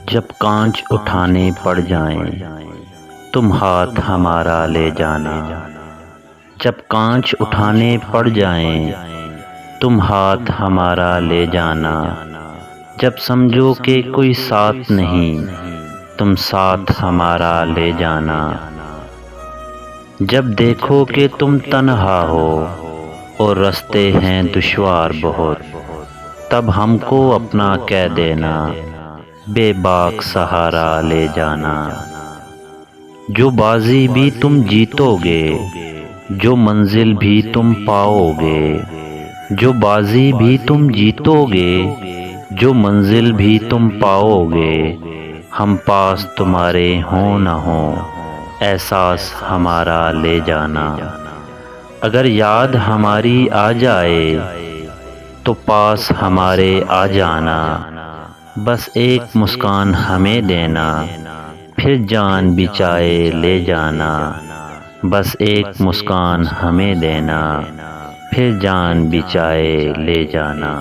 جب کانچ اٹھانے پڑ جائیں تم ہاتھ ہمارا لے جانا، جب کانچ اٹھانے پڑ جائیں تم ہاتھ ہمارا لے جانا، جب سمجھو کہ کوئی ساتھ نہیں تم ساتھ ہمارا لے جانا، جب دیکھو کہ تم تنہا ہو اور رستے ہیں دشوار بہت، تب ہم کو اپنا کہہ دینا، بے باک سہارا لے جانا، جو بازی بھی تم جیتو گے جو منزل بھی تم پاؤ گے، جو بازی بھی تم جیتو گے جو منزل بھی تم پاؤ گے، ہم پاس تمہارے ہوں نہ ہوں احساس ہمارا لے جانا، اگر یاد ہماری آ جائے تو پاس ہمارے آ جانا، بس ایک مسکان ہمیں دینا پھر جان بھی چاہے لے جانا، بس ایک مسکان ہمیں دینا پھر جان بھی چاہے لے جانا۔